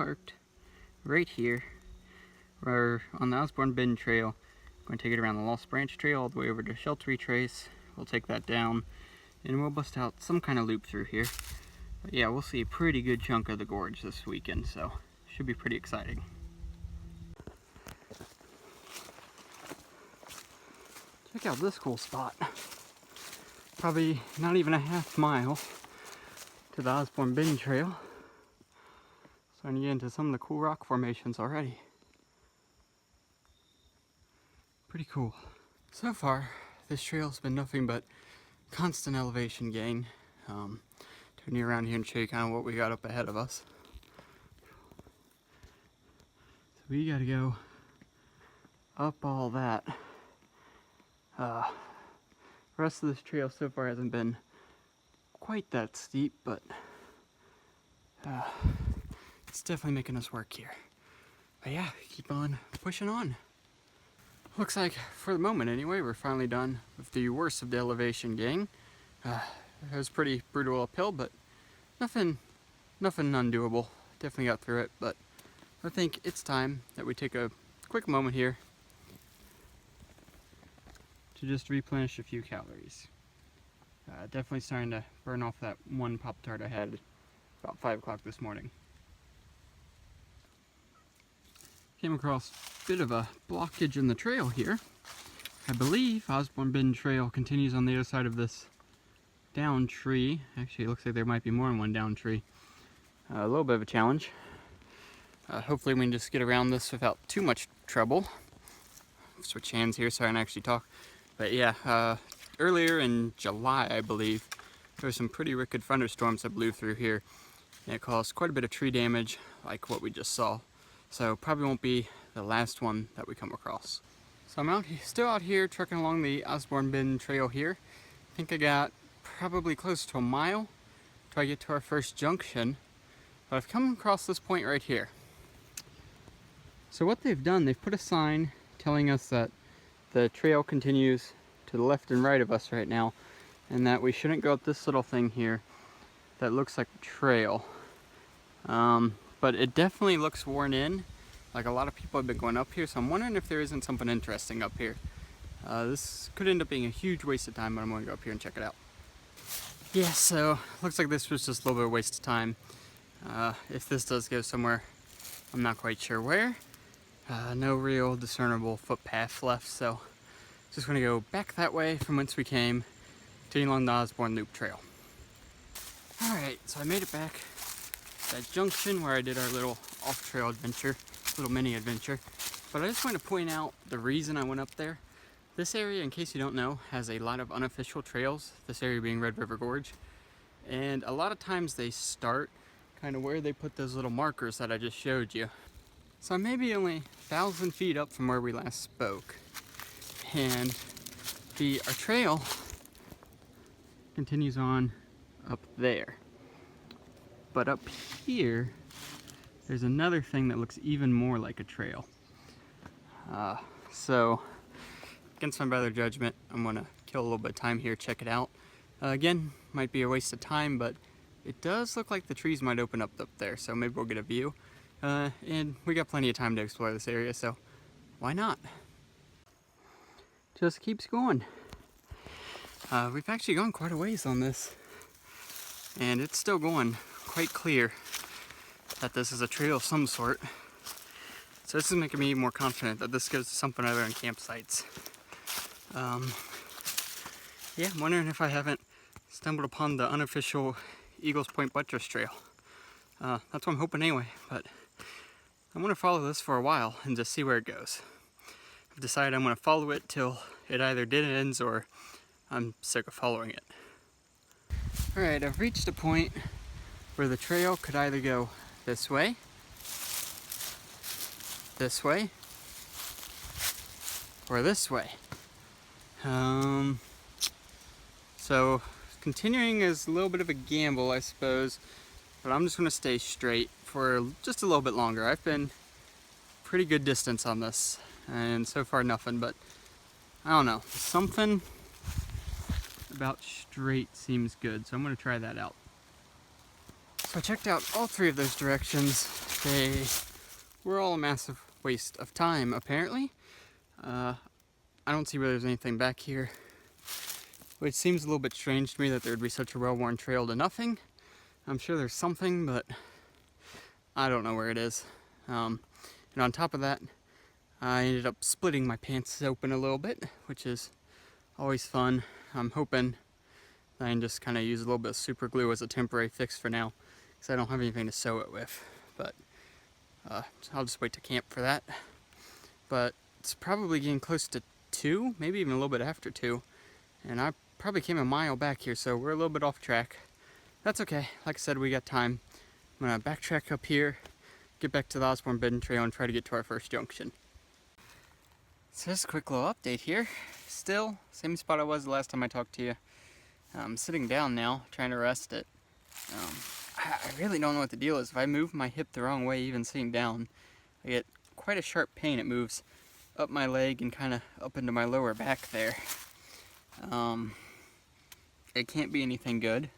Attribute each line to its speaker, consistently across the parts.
Speaker 1: parked right here. We're on the Osborne Bend Trail. We're going to take it around the Lost Branch Trail all the way over to Shelter Trace. We'll take that down and we'll bust out some kind of loop through here. But yeah, we'll see a pretty good chunk of the gorge this weekend, so should be pretty exciting. Check out this cool spot. Probably not even a half mile to the Osborne Bend Trail. Starting to get into some of the cool rock formations already. Pretty cool. So far, this trail's been nothing but constant elevation gain. Turn you around here and show you kind of what we got up ahead of us. So we gotta go up all that. The rest of this trail so far hasn't been quite that steep, but it's definitely making us work here. But yeah, keep on pushing on. Looks like, for the moment anyway, we're finally done with the worst of the elevation gain. It was pretty brutal uphill, but nothing undoable. Definitely got through it, but I think it's time that we take a quick moment here to just replenish a few calories. Definitely starting to burn off that one Pop-Tart I had about 5 o'clock this morning. Came across a bit of a blockage in the trail here. I believe Osborne Bend Trail continues on the other side of this down tree. Actually, it looks like there might be more than one down tree. A little bit of a challenge. Hopefully we can just get around this without too much trouble. Switch hands here so I can actually talk. But yeah, earlier in July, I believe, there were some pretty wicked thunderstorms that blew through here. And it caused quite a bit of tree damage, like what we just saw. So probably won't be the last one that we come across. So I'm still out here trekking along the Osborne Bend Trail here. I think I got probably close to a mile till I get to our first junction. But I've come across this point right here. So what they've done, they've put a sign telling us that the trail continues to the left and right of us right now, and that we shouldn't go up this little thing here that looks like a trail. But it definitely looks worn in. Like a lot of people have been going up here, so I'm wondering if there isn't something interesting up here. This could end up being a huge waste of time, but I'm going to go up here and check it out. Yeah, so looks like this was just a little bit of a waste of time. If this does go somewhere, I'm not quite sure where. No real discernible footpath left, so just going to go back that way from whence we came, continuing along the Osborne Loop Trail. Alright, so I made it back to that junction where I did our little off-trail adventure, little mini adventure. But I just want to point out the reason I went up there. This area, in case you don't know, has a lot of unofficial trails, this area being Red River Gorge. And a lot of times they start kind of where they put those little markers that I just showed you. So I'm maybe only 1,000 feet up from where we last spoke. And our trail continues on up there. But up here, there's another thing that looks even more like a trail. So, against my better judgment, I'm gonna kill a little bit of time here, check it out. Again, might be a waste of time, but it does look like the trees might open up there, so maybe we'll get a view. And we got plenty of time to explore this area, so why not? Just keeps going. We've actually gone quite a ways on this, and it's still going quite clear that this is a trail of some sort. So this is making me more confident that this goes to something other than campsites. Yeah, I'm wondering if I haven't stumbled upon the unofficial Eagles Point Buttress Trail. That's what I'm hoping anyway, but I'm going to follow this for a while and just see where it goes. I've decided I'm going to follow it till it either dead ends or I'm sick of following it. Alright, I've reached a point where the trail could either go this way, or this way. So continuing is a little bit of a gamble, I suppose, but I'm just going to stay straight for just a little bit longer. I've been pretty good distance on this, and so far nothing, but I don't know, something about straight seems good, so I'm going to try that out. So I checked out all three of those directions. They were all a massive waste of time, apparently. I don't see where there's anything back here, which seems a little bit strange to me that there would be such a well-worn trail to nothing. I'm sure there's something, but I don't know where it is. And on top of that, I ended up splitting my pants open a little bit, which is always fun. I'm hoping that I can just kind of use a little bit of super glue as a temporary fix for now, because I don't have anything to sew it with. But I'll just wait to camp for that. But it's probably getting close to 2, maybe even a little bit after 2. And I probably came a mile back here, so we're a little bit off track. That's okay. Like I said, we got time. I'm going to backtrack up here, get back to the Osborne Bend Trail, and try to get to our first junction. So just a quick little update here. Still, same spot I was the last time I talked to you. I'm sitting down now, trying to rest it. I really don't know what the deal is. If I move my hip the wrong way, even sitting down, I get quite a sharp pain. It moves up my leg and kind of up into my lower back there. It can't be anything good.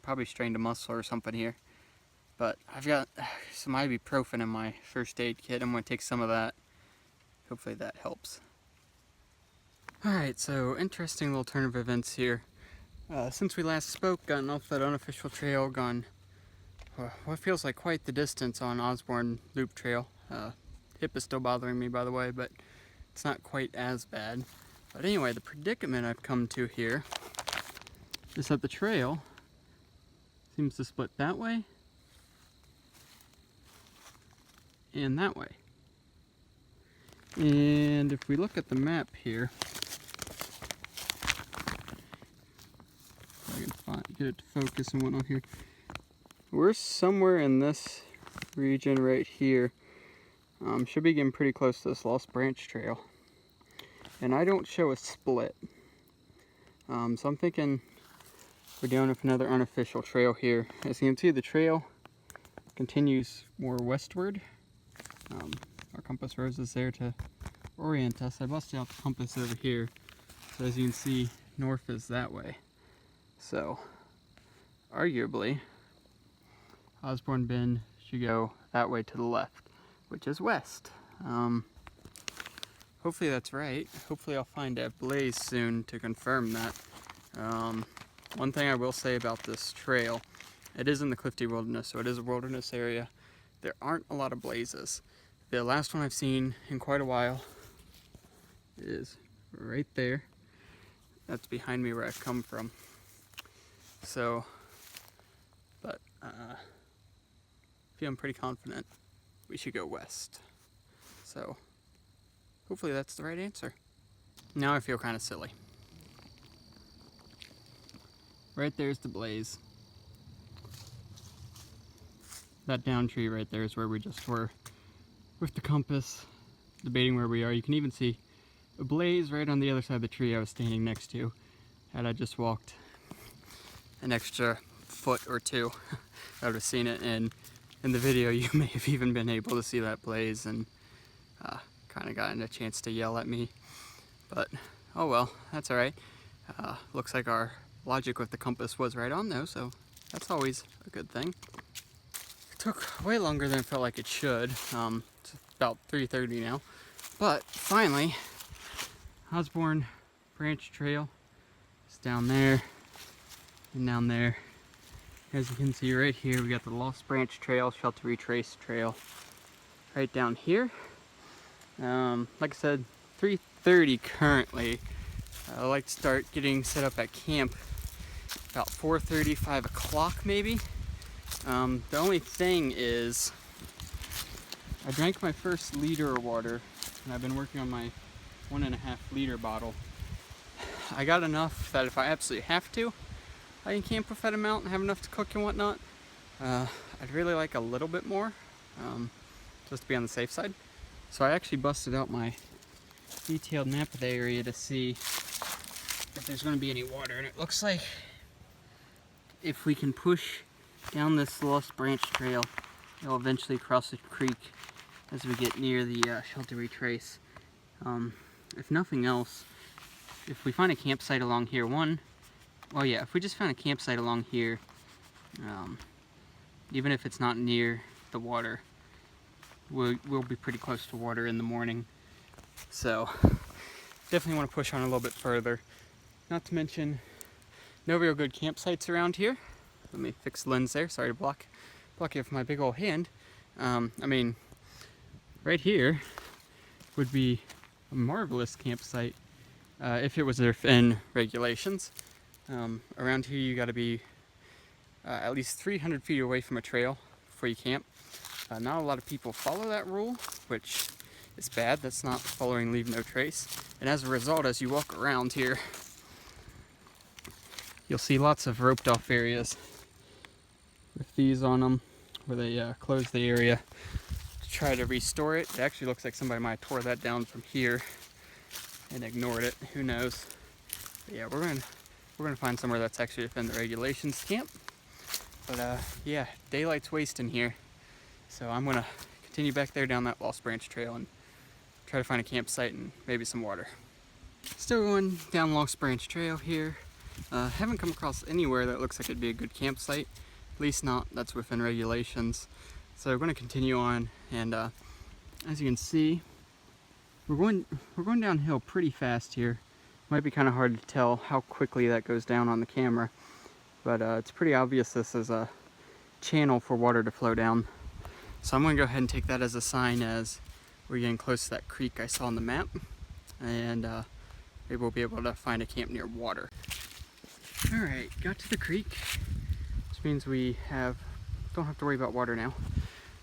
Speaker 1: Probably strained a muscle or something here. But I've got some ibuprofen in my first aid kit. I'm going to take some of that. Hopefully that helps. Alright, so interesting little turn of events here. Since we last spoke, gotten off that unofficial trail, gone what feels like quite the distance on Osborne Loop Trail. Hip is still bothering me, by the way, but it's not quite as bad. But anyway, the predicament I've come to here is that the trail seems to split that way and that way. And if we look at the map here, if I can get it to focus and whatnot here, we're somewhere in this region right here. Should be getting pretty close to this Lost Branch Trail. And I don't show a split. So I'm thinking we're down with another unofficial trail here. As you can see, the trail continues more westward. Our compass rose is there to orient us. I busted out the compass over here. So as you can see, north is that way. So, arguably, Osborne Bend should go that way to the left, which is west. Hopefully that's right. Hopefully I'll find a blaze soon to confirm that. One thing I will say about this trail, it is in the Clifty Wilderness, so it is a wilderness area. There aren't a lot of blazes. The last one I've seen in quite a while is right there. That's behind me where I've come from. So, but feeling pretty confident we should go west. So, hopefully that's the right answer. Now I feel kind of silly. Right there's the blaze. That down tree right there is where we just were with the compass, debating where we are. You can even see a blaze right on the other side of the tree I was standing next to. Had I just walked an extra foot or two, I would have seen it. And in the video, you may have even been able to see that blaze and kind of gotten a chance to yell at me. But, oh well, that's alright. Looks like our logic with the compass was right on though, so that's always a good thing. It took way longer than it felt like it should. It's about 3:30 now. But finally, Osborne Branch Trail is down there and down there. As you can see right here, we got the Lost Branch Trail, Shelter Retrace Trail right down here. Like I said, 3:30 currently. I like to start getting set up at camp about 4:30, 5 o'clock maybe. The only thing is, I drank my first liter of water, and I've been working on my 1.5 liter bottle. I got enough that if I absolutely have to, I can camp with that amount and have enough to cook and whatnot. I'd really like a little bit more, just to be on the safe side. So I actually busted out my detailed map of the area to see if there's going to be any water, and it looks like if we can push down this Lost Branch Trail, it'll eventually cross the creek as we get near the Shelter Retrace. If nothing else, if we find a campsite along here, if we just found a campsite along here, even if it's not near the water. We'll be pretty close to water in the morning. So definitely want to push on a little bit further. Not to mention, no real good campsites around here. Let me fix the lens there. Sorry to block you with my big old hand. I mean, right here would be a marvelous campsite if it was within regulations. Around here you got to be at least 300 feet away from a trail before you camp. Not a lot of people follow that rule, which is bad. That's not following leave no trace. And as a result, as you walk around here, you'll see lots of roped off areas with these on them, where they close the area to try to restore it. It actually looks like somebody might have tore that down from here and ignored it. Who knows? But yeah, we're gonna find somewhere that's actually within the regulations to camp. But yeah, daylight's wasting here, so I'm gonna continue back there down that Lost Branch Trail and try to find a campsite and maybe some water. Still going down Lost Branch Trail here. Haven't come across anywhere that looks like it'd be a good campsite, at least not that's within regulations. So we're going to continue on, and as you can see, we're going downhill pretty fast here. Might be kind of hard to tell how quickly that goes down on the camera, but it's pretty obvious this is a channel for water to flow down. So I'm going to go ahead and take that as a sign as we're getting close to that creek I saw on the map, and maybe we'll be able to find a camp near water. Alright, got to the creek, which means we don't have to worry about water now.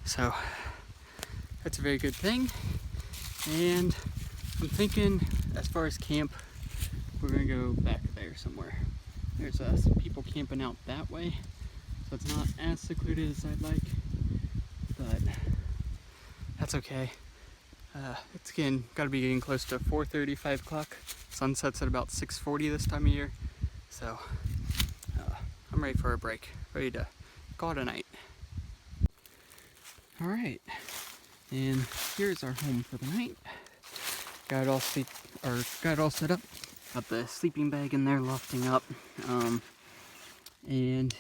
Speaker 1: So that's a very good thing. And I'm thinking, as far as camp, we're gonna go back there somewhere. There's some people camping out that way, so it's not as secluded as I'd like, but that's okay. It's gotta be getting close to 4:30, 5 o'clock. Sunset's at about 6:40 this time of year. So I'm ready for a break, ready to call it a night. All right, and here's our home for the night. Got it all set up. Got the sleeping bag in there, lofting up. And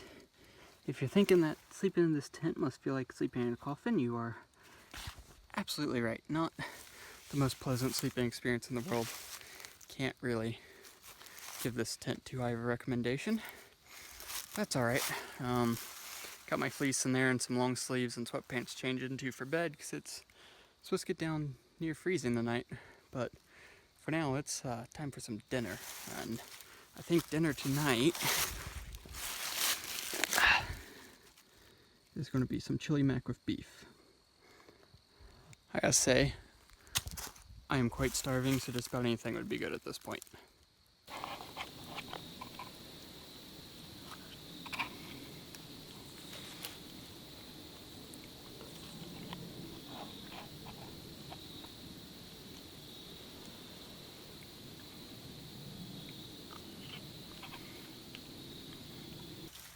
Speaker 1: if you're thinking that sleeping in this tent must feel like sleeping in a coffin, you are absolutely right. Not the most pleasant sleeping experience in the world. Can't really give this tent too high of a recommendation. That's alright. Got my fleece in there and some long sleeves and sweatpants to change into for bed, because it's supposed to get down near freezing tonight. But for now, it's time for some dinner. And I think dinner tonight is going to be some chili mac with beef. I gotta say, I am quite starving, so just about anything would be good at this point.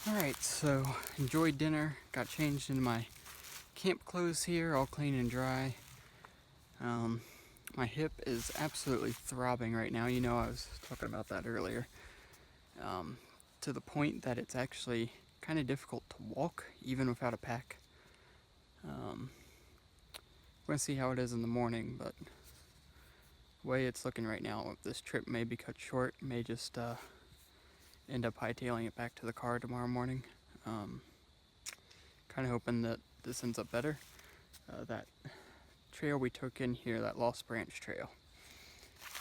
Speaker 1: Alright, so enjoyed dinner, got changed into my camp clothes here, all clean and dry. My hip is absolutely throbbing right now. You know, I was talking about that earlier. To the point that it's actually kind of difficult to walk, even without a pack. We're going to see how it is in the morning, but the way it's looking right now, this trip may be cut short, may just end up hightailing it back to the car tomorrow morning. Kind of hoping that this ends up better. That trail we took in here, that Lost Branch Trail,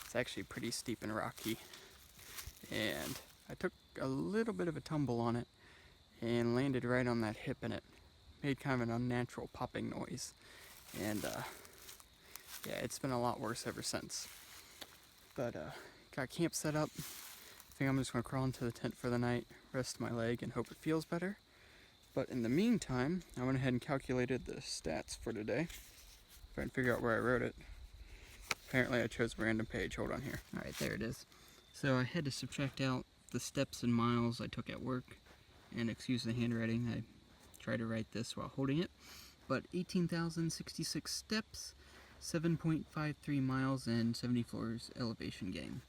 Speaker 1: it's actually pretty steep and rocky, and I took a little bit of a tumble on it and landed right on that hip, and it made kind of an unnatural popping noise, and yeah, it's been a lot worse ever since. But got camp set up. I think I'm just going to crawl into the tent for the night, rest my leg, and hope it feels better. But in the meantime, I went ahead and calculated the stats for today. Trying to figure out where I wrote it. Apparently I chose a random page. Hold on here. Alright, there it is. So I had to subtract out the steps and miles I took at work. And excuse the handwriting, I tried to write this while holding it. But 18,066 steps, 7.53 miles, and 70 floors elevation gain.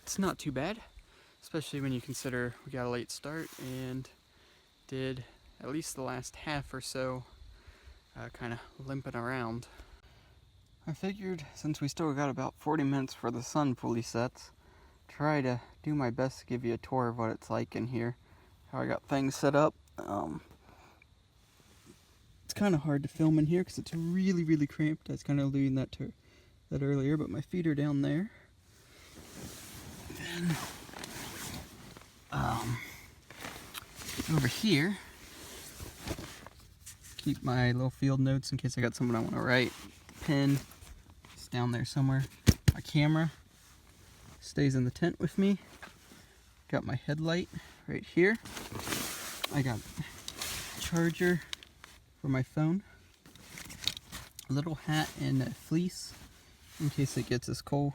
Speaker 1: It's not too bad, especially when you consider we got a late start and did at least the last half or so kind of limping around. I figured since we still got about 40 minutes for the sun fully sets, try to do my best to give you a tour of what it's like in here, how I got things set up. It's kind of hard to film in here because it's really, really cramped. I was kind of alluding that to that earlier, but my feet are down there. Then over here, keep my little field notes in case I got something I want to write. Pen, it's down there somewhere. My camera stays in the tent with me. Got my headlight right here. I got a charger for my phone. A little hat and a fleece in case it gets us cold.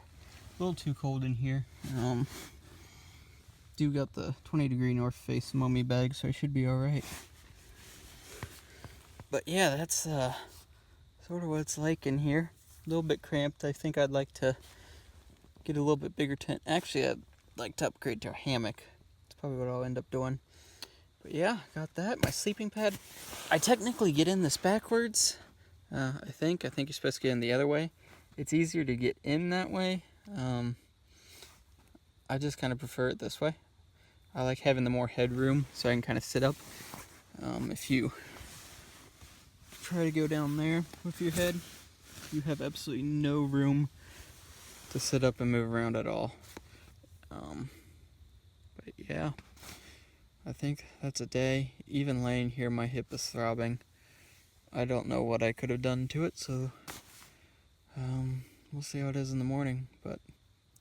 Speaker 1: A little too cold in here. Do got the 20-degree North Face mummy bag, so I should be alright. But yeah, that's sort of what it's like in here. A little bit cramped. I think I'd like to get a little bit bigger tent. Actually, I'd like to upgrade to a hammock. That's probably what I'll end up doing. But yeah, got that. My sleeping pad. I technically get in this backwards. I think you're supposed to get in the other way. It's easier to get in that way. I just kind of prefer it this way. I like having the more headroom so I can kind of sit up. If you try to go down there with your head, you have absolutely no room to sit up and move around at all. But yeah, I think that's a day. Even laying here, my hip is throbbing. I don't know what I could have done to it, so we'll see how it is in the morning, but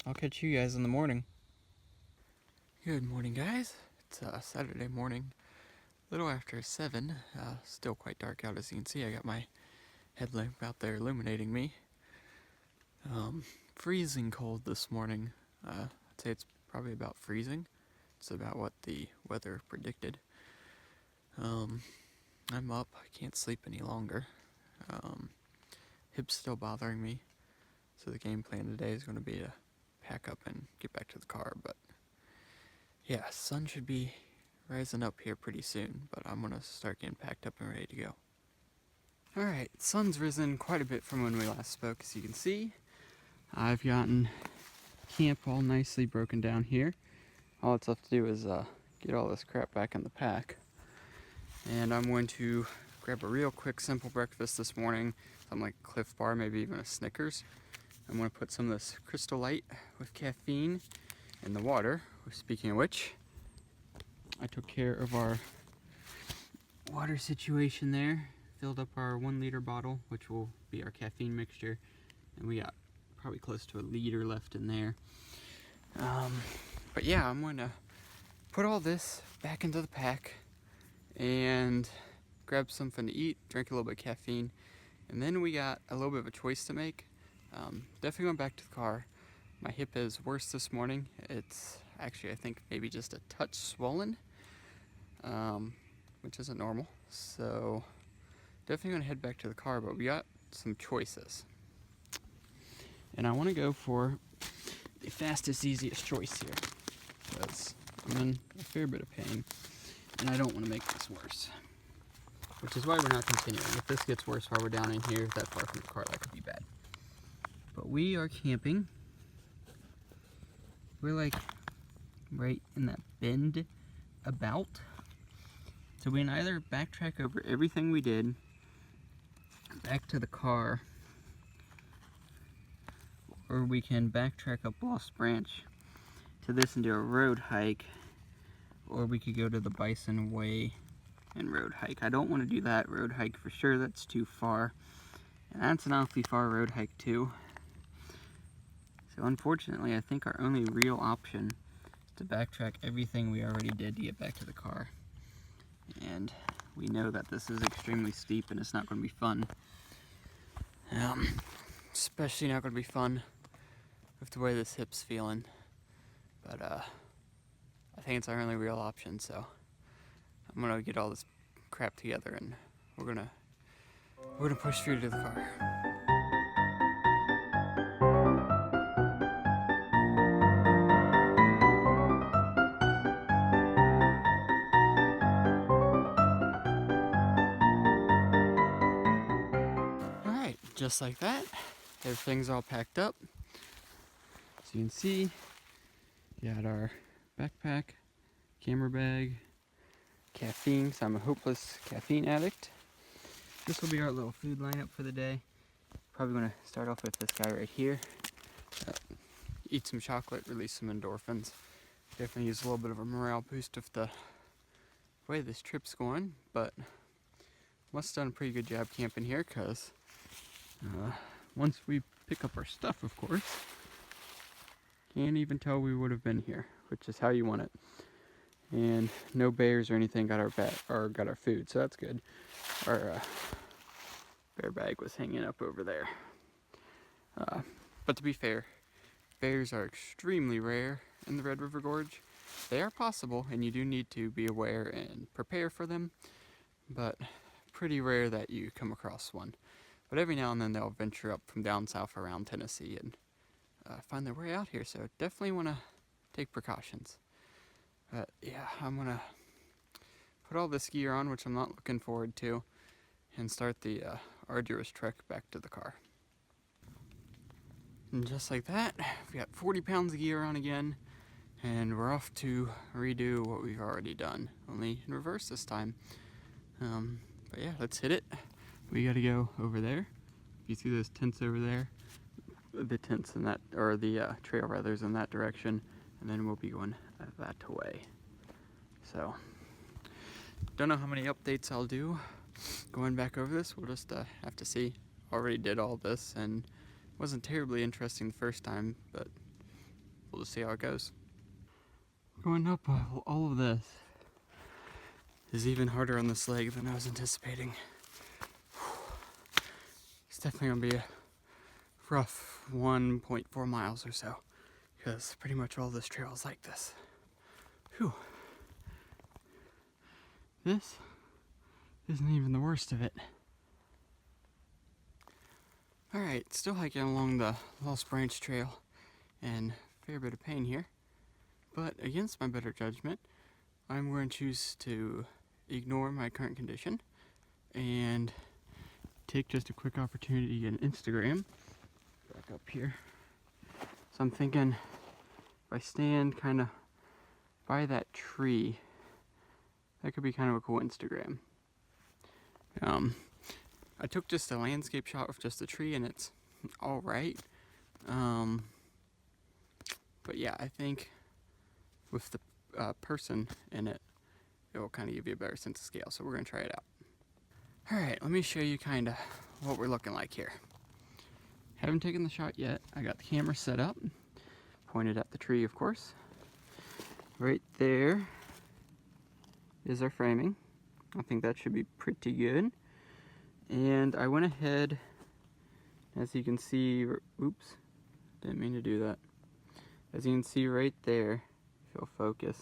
Speaker 1: I'll catch you guys in the morning. Good morning, guys. It's Saturday morning, a little after 7. Still quite dark out, as you can see. I got my headlamp out there illuminating me. Freezing cold this morning. I'd say it's probably about freezing. It's about what the weather predicted. I'm up. I can't sleep any longer. Hip's still bothering me. So the game plan today is going to be to pack up and get back to the car. But yeah, sun should be rising up here pretty soon. But I'm going to start getting packed up and ready to go. Alright, sun's risen quite a bit from when we last spoke, as you can see. I've gotten camp all nicely broken down here. All it's left to do is get all this crap back in the pack. And I'm going to grab a real quick simple breakfast this morning. Something like a Cliff Bar, maybe even a Snickers. I'm going to put some of this Crystal Light with caffeine in the water. Speaking of which, I took care of our water situation there. Filled up our 1-liter bottle, which will be our caffeine mixture. And we got probably close to a liter left in there. But yeah, I'm going to put all this back into the pack and grab something to eat, drink a little bit of caffeine, and then we got a little bit of a choice to make. Definitely going back to the car. My hip is worse this morning. It's actually, I think, maybe just a touch swollen, which isn't normal. So definitely going to head back to the car, but we got some choices. And I want to go for the fastest, easiest choice here, because I'm in a fair bit of pain, and I don't want to make this worse. Which is why we're not continuing. If this gets worse while we're down in here, that far from the car, that could be bad. But we are camping. We're like right in that bend about. So we can either backtrack over everything we did back to the car, or we can backtrack up Lost Branch to this and do a road hike, or we could go to the Bison Way and road hike. I don't want to do that road hike for sure. That's too far, and that's an awfully far road hike too. So unfortunately, I think our only real option is to backtrack everything we already did to get back to the car. And we know that this is extremely steep and it's not going to be fun. Especially not going to be fun with the way this hip's feeling. But I think it's our only real option, so I'm going to get all this crap together and we're going to push through to the car. just like that, everything's all packed up. As you can see, we got our backpack, camera bag, caffeine, so I'm a hopeless caffeine addict. This will be our little food lineup for the day. Probably gonna start off with this guy right here. Eat some chocolate, release some endorphins. Definitely use a little bit of a morale boost with the way this trip's going, but must have done a pretty good job camping here, because once we pick up our stuff, of course, can't even tell we would have been here, which is how you want it. And no bears or anything got our food, so that's good. Our bear bag was hanging up over there. But to be fair, bears are extremely rare in the Red River Gorge. They are possible, and you do need to be aware and prepare for them, but pretty rare that you come across one. But every now and then they'll venture up from down south around Tennessee and find their way out here, so definitely want to take precautions. But yeah, I'm going to put all this gear on, which I'm not looking forward to, and start the arduous trek back to the car. And just like that, we got 40 pounds of gear on again, and we're off to redo what we've already done, only in reverse this time. But yeah, let's hit it. We gotta go over there. You see those tents over there? The tents in that, or the trail rather, is in that direction, and then we'll be going that way. So, don't know how many updates I'll do going back over this. We'll just have to see. Already did all this, and wasn't terribly interesting the first time, but we'll just see how it goes. Going up all of this is even harder on this leg than I was anticipating. It's definitely gonna be a rough 1.4 miles or so, because pretty much all this trail is like this. Whew. This isn't even the worst of it. Alright, still hiking along the Lost Branch Trail, and a fair bit of pain here. But against my better judgment, I'm going to choose to ignore my current condition and take just a quick opportunity in Instagram. Back up here. So I'm thinking if I stand kind of by that tree, that could be kind of a cool Instagram. I took just a landscape shot of just the tree, and it's alright. But yeah, I think with the person in it, it will kind of give you a better sense of scale. So we're going to try it out. Alright, let me show you kind of what we're looking like here. Haven't taken the shot yet. I got the camera set up, pointed at the tree, of course. Right there is our framing. I think that should be pretty good. And I went ahead, as you can see, oops, didn't mean to do that. As you can see right there, if you'll focus,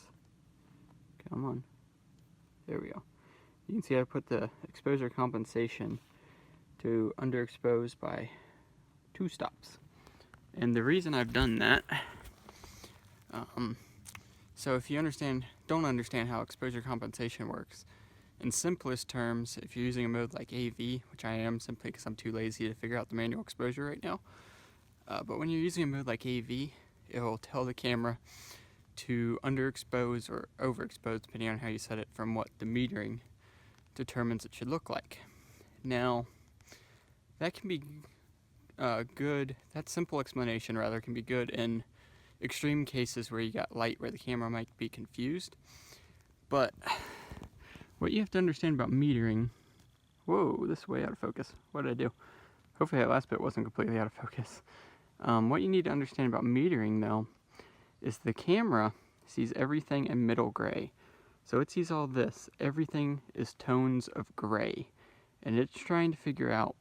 Speaker 1: come on, there we go. You can see I put the exposure compensation to underexpose by 2 stops. And the reason I've done that, so if you don't understand how exposure compensation works, in simplest terms, if you're using a mode like AV, which I am simply because I'm too lazy to figure out the manual exposure right now, but when you're using a mode like AV, it will tell the camera to underexpose or overexpose, depending on how you set it, from what the metering determines it should look like. Now, that can be good, that simple explanation rather, can be good in extreme cases where you got light where the camera might be confused. But what you have to understand about metering, whoa, this is way out of focus. What did I do? Hopefully that last bit wasn't completely out of focus. What you need to understand about metering, though, is the camera sees everything in middle gray. So it sees all this. Everything is tones of gray. And it's trying to figure out,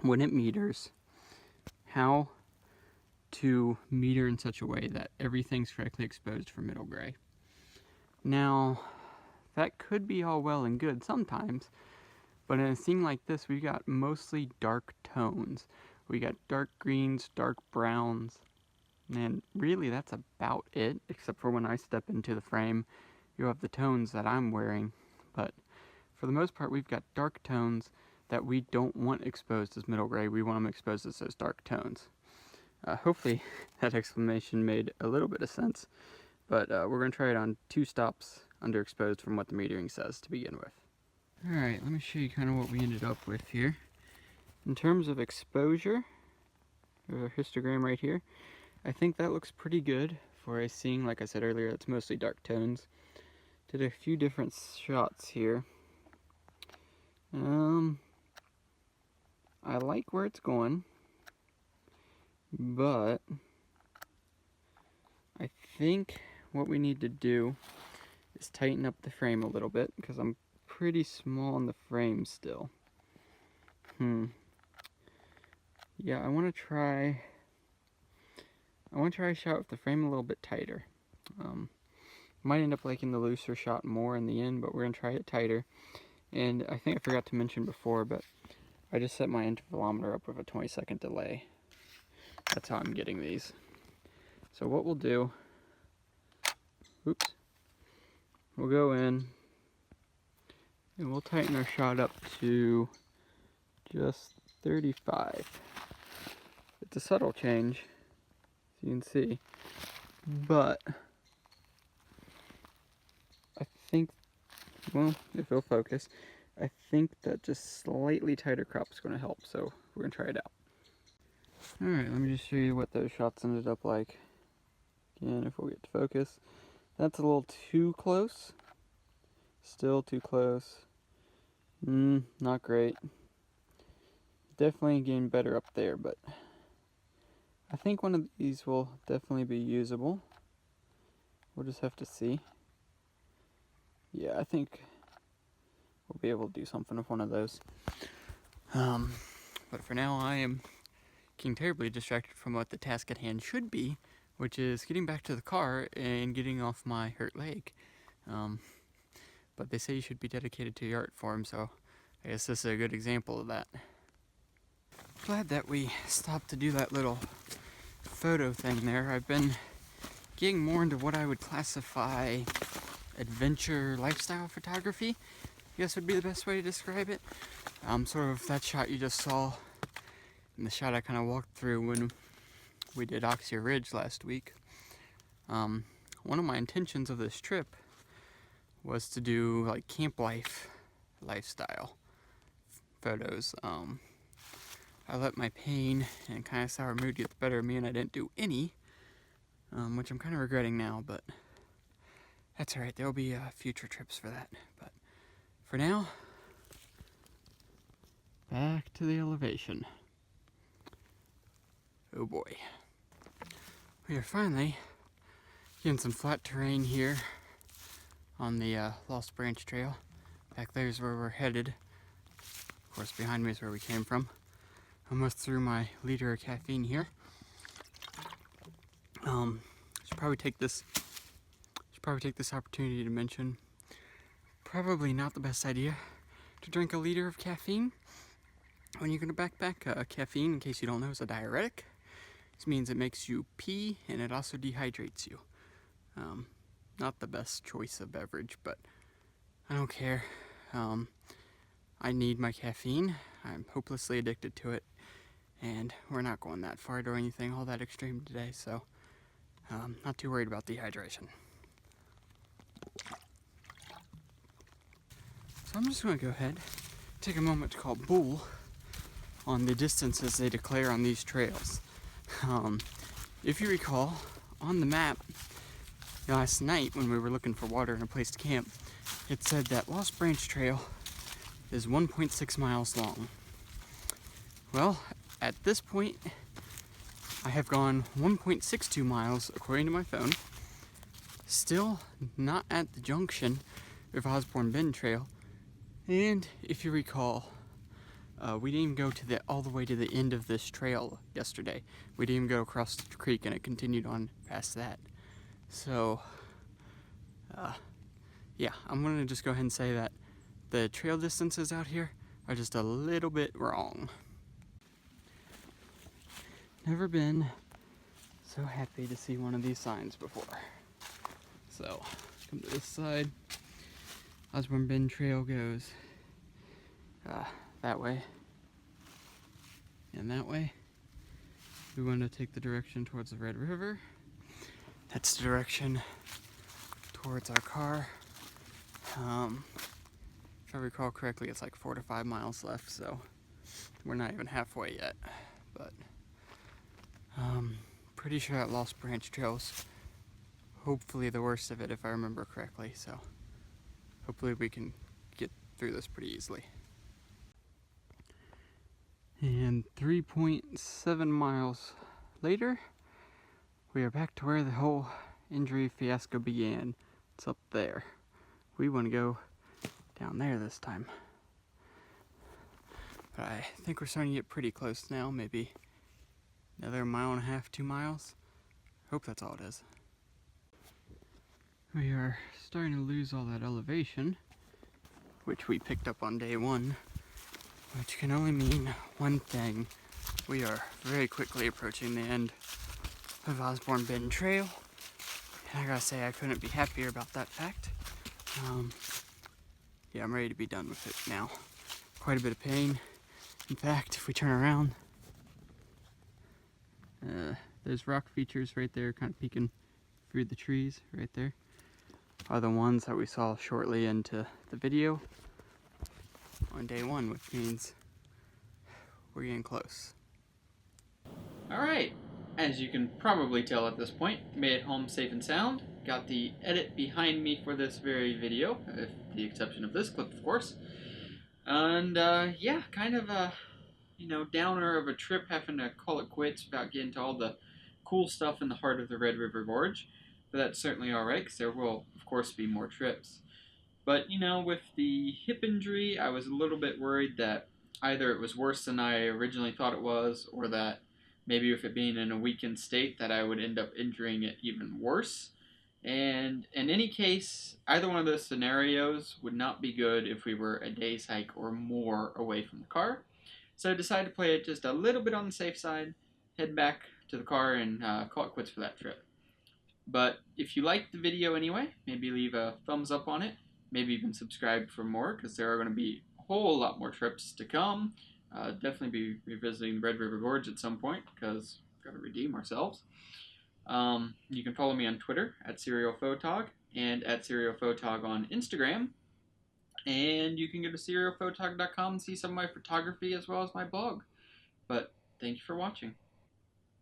Speaker 1: when it meters, how to meter in such a way that everything's correctly exposed for middle gray. Now, that could be all well and good sometimes, but in a scene like this, we got mostly dark tones. We got dark greens, dark browns, and really that's about it, except for when I step into the frame, you have the tones that I'm wearing. But for the most part, we've got dark tones, that we don't want exposed as middle gray. We want them exposed as those dark tones. Hopefully that explanation made a little bit of sense, but we're going to try it on 2 stops underexposed from what the metering says to begin with. Alright, let me show you kind of what we ended up with here. In terms of exposure, there's our histogram right here. I think that looks pretty good for a scene, like I said earlier, it's mostly dark tones. Did a few different shots here. I like where it's going, but I think what we need to do is tighten up the frame a little bit, because I'm pretty small on the frame still. Yeah, I want to try a shot with the frame a little bit tighter. Might end up liking the looser shot more in the end, but we're going to try it tighter. And I think I forgot to mention before, but I just set my intervalometer up with a 20-second delay. That's how I'm getting these. So what we'll do, we'll go in and we'll tighten our shot up to just 35. It's a subtle change, as you can see, but I think, well, if it'll focus, I think that just slightly tighter crop is going to help, so we're going to try it out. Alright, let me just show you what those shots ended up like. Again, if we'll get to focus. That's a little too close. Still too close. Not great. Definitely getting better up there, but I think one of these will definitely be usable. We'll just have to see. Yeah, I think we'll be able to do something with one of those. But for now, I am getting terribly distracted from what the task at hand should be, which is getting back to the car and getting off my hurt leg. But they say you should be dedicated to your art form, so I guess this is a good example of that. Glad that we stopped to do that little photo thing there. I've been getting more into what I would classify adventure lifestyle photography, I guess would be the best way to describe it. Sort of that shot you just saw, and the shot I kind of walked through when we did Oxia Ridge last week. One of my intentions of this trip was to do like camp lifestyle photos. I let my pain and kind of sour mood get the better of me, and I didn't do any, which I'm kind of regretting now, but that's alright. There'll be future trips for that. But for now, back to the elevation. Oh boy. We are finally getting some flat terrain here on the Lost Branch Trail. Back there's where we're headed. Of course, behind me is where we came from. Almost through my liter of caffeine here. Should probably take this opportunity to mention, probably not the best idea to drink a liter of caffeine when you're going to backpack. Caffeine, in case you don't know, is a diuretic. This means it makes you pee, and it also dehydrates you. Not the best choice of beverage, but I don't care. I need my caffeine. I'm hopelessly addicted to it, and we're not going that far or anything all that extreme today, so not too worried about dehydration. So I'm just going to go ahead, take a moment to call bull on the distances they declare on these trails. If you recall, on the map last night when we were looking for water and a place to camp, it said that Lost Branch Trail is 1.6 miles long. Well, at this point, I have gone 1.62 miles according to my phone. Still not at the junction with Osborne Bend Trail. And if you recall, we didn't even go to all the way to the end of this trail yesterday. We didn't even go across the creek, and it continued on past that. So, yeah, I'm going to just go ahead and say that the trail distances out here are just a little bit wrong. Never been so happy to see one of these signs before. So, come to this side. Osborne Bend Trail goes that way and that way. We want to take the direction towards the Red River. That's the direction towards our car. If I recall correctly, it's like 4 to 5 miles left, so we're not even halfway yet. But pretty sure that Lost Branch Trail's hopefully the worst of it, if I remember correctly. So hopefully we can get through this pretty easily. And 3.7 miles later, we are back to where the whole injury fiasco began. It's up there. We want to go down there this time. But I think we're starting to get pretty close now, maybe another 1.5 miles, 2 miles. Hope that's all it is. We are starting to lose all that elevation, which we picked up on day one, which can only mean one thing. We are very quickly approaching the end of Osborne Bend Trail. And I gotta say, I couldn't be happier about that fact. Yeah, I'm ready to be done with it now. Quite a bit of pain. In fact, if we turn around, there's rock features right there kind of peeking through the trees right there. Are the ones that we saw shortly into the video on day one, which means we're getting close. Alright, as you can probably tell at this point, made it home safe and sound. Got the edit behind me for this very video, with the exception of this clip, of course. And yeah, kind of a downer of a trip, having to call it quits without getting to all the cool stuff in the heart of the Red River Gorge. But that's certainly alright, because there will, of course, be more trips. But, with the hip injury, I was a little bit worried that either it was worse than I originally thought it was, or that maybe with it being in a weakened state that I would end up injuring it even worse. And in any case, either one of those scenarios would not be good if we were a day's hike or more away from the car. So I decided to play it just a little bit on the safe side, head back to the car, and call it quits for that trip. But if you liked the video anyway, maybe leave a thumbs up on it, maybe even subscribe for more, because there are going to be a whole lot more trips to come. Definitely be revisiting Red River Gorge at some point, because we've got to redeem ourselves. You can follow me on Twitter at SerialPhotog and at SerialPhotog on Instagram. And you can go to SerialPhotog.com and see some of my photography as well as my blog. But thank you for watching.